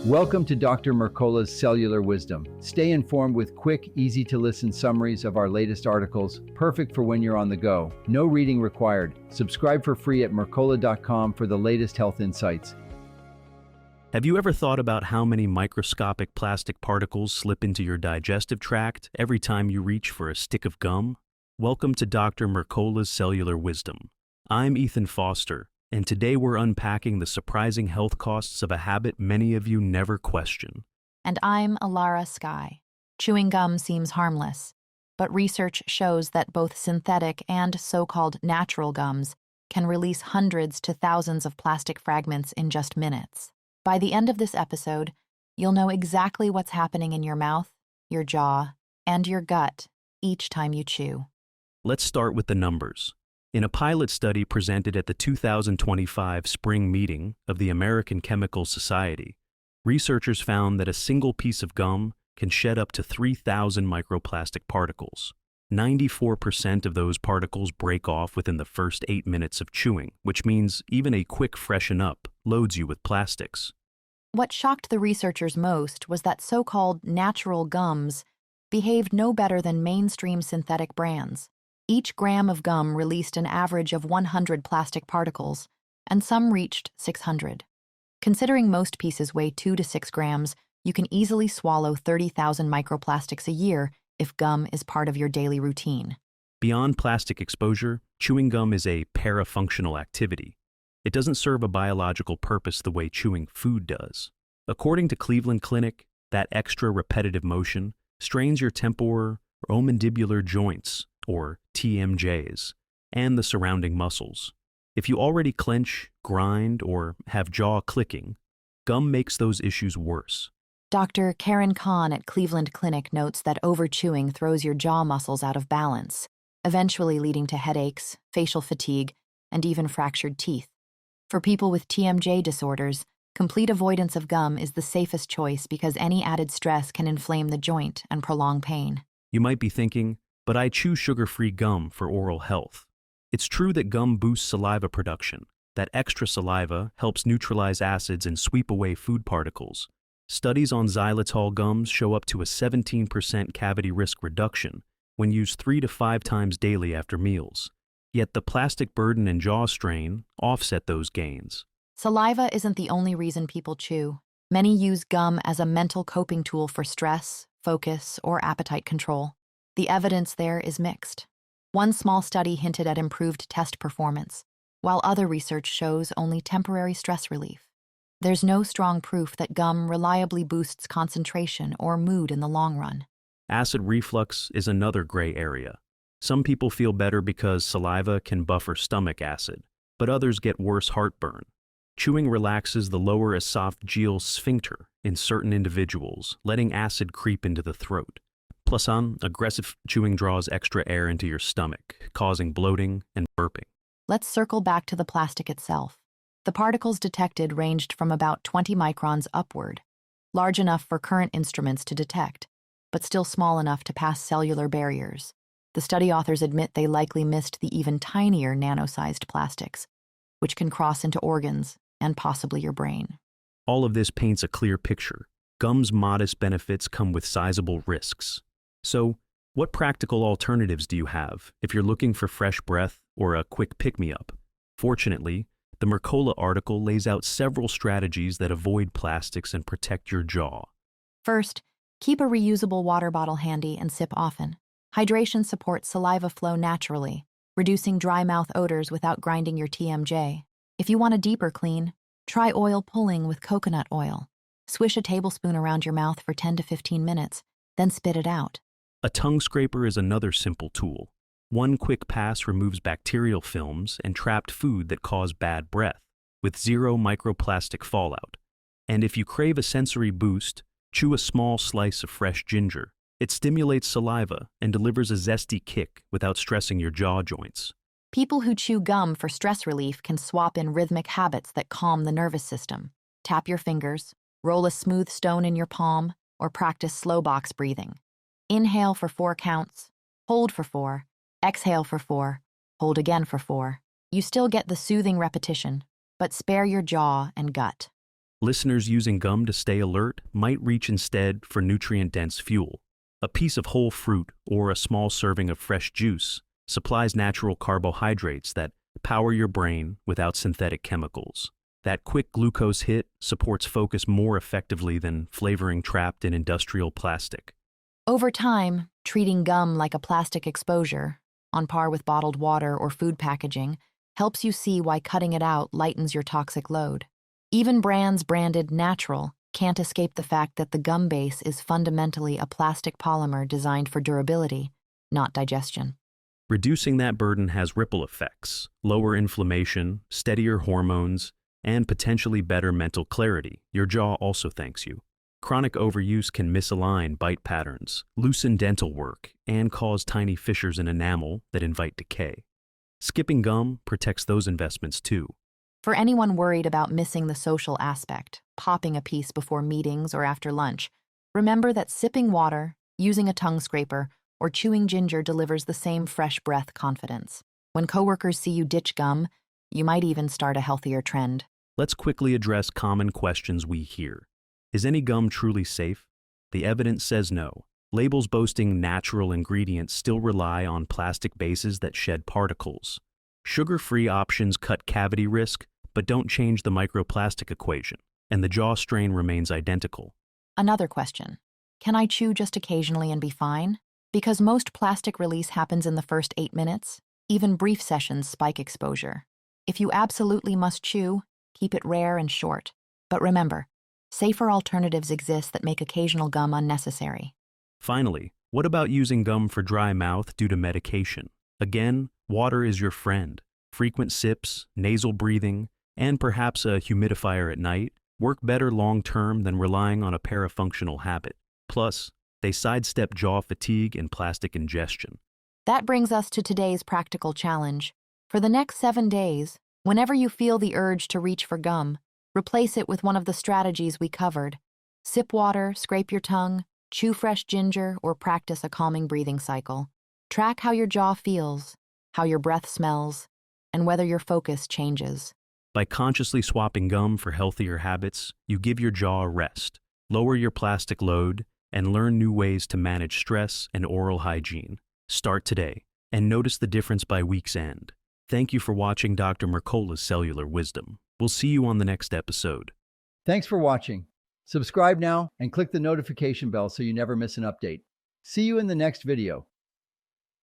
Welcome to Dr. Mercola's Cellular Wisdom. Stay informed with quick, easy-to-listen summaries of our latest articles, perfect for when you're on the go. No reading required. Subscribe for free at mercola.com for the latest health insights. Have you ever thought about how many microscopic plastic particles slip into your digestive tract every time you reach for a stick of gum? Welcome to Dr. Mercola's Cellular Wisdom. I'm Ethan Foster, and today we're unpacking the surprising health costs of a habit many of you never question. And I'm Alara Sky. Chewing gum seems harmless, but research shows that both synthetic and so-called natural gums can release hundreds to thousands of plastic fragments in just minutes. By the end of this episode, you'll know exactly what's happening in your mouth, your jaw, and your gut each time you chew. Let's start with the numbers. In a pilot study presented at the 2025 spring meeting of the American Chemical Society, researchers found that a single piece of gum can shed up to 3,000 microplastic particles. 94% of those particles break off within the first 8 minutes of chewing, which means even a quick freshen up loads you with plastics. What shocked the researchers most was that so-called natural gums behaved no better than mainstream synthetic brands. Each gram of gum released an average of 100 plastic particles, and some reached 600. Considering most pieces weigh 2 to 6 grams, you can easily swallow 30,000 microplastics a year if gum is part of your daily routine. Beyond plastic exposure, chewing gum is a parafunctional activity. It doesn't serve a biological purpose the way chewing food does. According to Cleveland Clinic, that extra repetitive motion strains your temporomandibular joints, or TMJs, and the surrounding muscles. If you already clench, grind, or have jaw clicking, gum makes those issues worse. Dr. Karen Kahn at Cleveland Clinic notes that overchewing throws your jaw muscles out of balance, eventually leading to headaches, facial fatigue, and even fractured teeth. For people with TMJ disorders, complete avoidance of gum is the safest choice because any added stress can inflame the joint and prolong pain. You might be thinking, but I chew sugar-free gum for oral health. It's true that gum boosts saliva production. That extra saliva helps neutralize acids and sweep away food particles. Studies on xylitol gums show up to a 17% cavity risk reduction when used 3 to 5 times daily after meals. Yet the plastic burden and jaw strain offset those gains. Saliva isn't the only reason people chew. Many use gum as a mental coping tool for stress, focus, or appetite control. The evidence there is mixed. One small study hinted at improved test performance, while other research shows only temporary stress relief. There's no strong proof that gum reliably boosts concentration or mood in the long run. Acid reflux is another gray area. Some people feel better because saliva can buffer stomach acid, but others get worse heartburn. Chewing relaxes the lower esophageal sphincter in certain individuals, letting acid creep into the throat. Plus, aggressive chewing draws extra air into your stomach, causing bloating and burping. Let's circle back to the plastic itself. The particles detected ranged from about 20 microns upward, large enough for current instruments to detect, but still small enough to pass cellular barriers. The study authors admit they likely missed the even tinier nano-sized plastics, which can cross into organs and possibly your brain. All of this paints a clear picture. Gum's modest benefits come with sizable risks. So, what practical alternatives do you have if you're looking for fresh breath or a quick pick-me-up? Fortunately, the Mercola article lays out several strategies that avoid plastics and protect your jaw. First, keep a reusable water bottle handy and sip often. Hydration supports saliva flow naturally, reducing dry mouth odors without grinding your TMJ. If you want a deeper clean, try oil pulling with coconut oil. Swish a tablespoon around your mouth for 10 to 15 minutes, then spit it out. A tongue scraper is another simple tool. One quick pass removes bacterial films and trapped food that cause bad breath, with zero microplastic fallout. And if you crave a sensory boost, chew a small slice of fresh ginger. It stimulates saliva and delivers a zesty kick without stressing your jaw joints. People who chew gum for stress relief can swap in rhythmic habits that calm the nervous system. Tap your fingers, roll a smooth stone in your palm, or practice slow box breathing. Inhale for 4 counts, hold for 4, exhale for 4, hold again for 4. You still get the soothing repetition, but spare your jaw and gut. Listeners using gum to stay alert might reach instead for nutrient-dense fuel. A piece of whole fruit or a small serving of fresh juice supplies natural carbohydrates that power your brain without synthetic chemicals. That quick glucose hit supports focus more effectively than flavoring trapped in industrial plastic. Over time, treating gum like a plastic exposure, on par with bottled water or food packaging, helps you see why cutting it out lightens your toxic load. Even brands branded natural can't escape the fact that the gum base is fundamentally a plastic polymer designed for durability, not digestion. Reducing that burden has ripple effects: lower inflammation, steadier hormones, and potentially better mental clarity. Your jaw also thanks you. Chronic overuse can misalign bite patterns, loosen dental work, and cause tiny fissures in enamel that invite decay. Skipping gum protects those investments too. For anyone worried about missing the social aspect, popping a piece before meetings or after lunch, remember that sipping water, using a tongue scraper, or chewing ginger delivers the same fresh breath confidence. When coworkers see you ditch gum, you might even start a healthier trend. Let's quickly address common questions we hear. Is any gum truly safe? The evidence says no. Labels boasting natural ingredients still rely on plastic bases that shed particles. Sugar-free options cut cavity risk, but don't change the microplastic equation, and the jaw strain remains identical. Another question. Can I chew just occasionally and be fine? Because most plastic release happens in the first 8 minutes, even brief sessions spike exposure. If you absolutely must chew, keep it rare and short. But remember, safer alternatives exist that make occasional gum unnecessary. Finally, what about using gum for dry mouth due to medication? Again, water is your friend. Frequent sips, nasal breathing, and perhaps a humidifier at night work better long-term than relying on a parafunctional habit. Plus, they sidestep jaw fatigue and plastic ingestion. That brings us to today's practical challenge. For the next 7 days, whenever you feel the urge to reach for gum, replace it with one of the strategies we covered. Sip water, scrape your tongue, chew fresh ginger, or practice a calming breathing cycle. Track how your jaw feels, how your breath smells, and whether your focus changes. By consciously swapping gum for healthier habits, you give your jaw a rest, lower your plastic load, and learn new ways to manage stress and oral hygiene. Start today, and notice the difference by week's end. Thank you for watching Dr. Mercola's Cellular Wisdom. We'll see you on the next episode. Thanks for watching. Subscribe now and click the notification bell so you never miss an update. See you in the next video.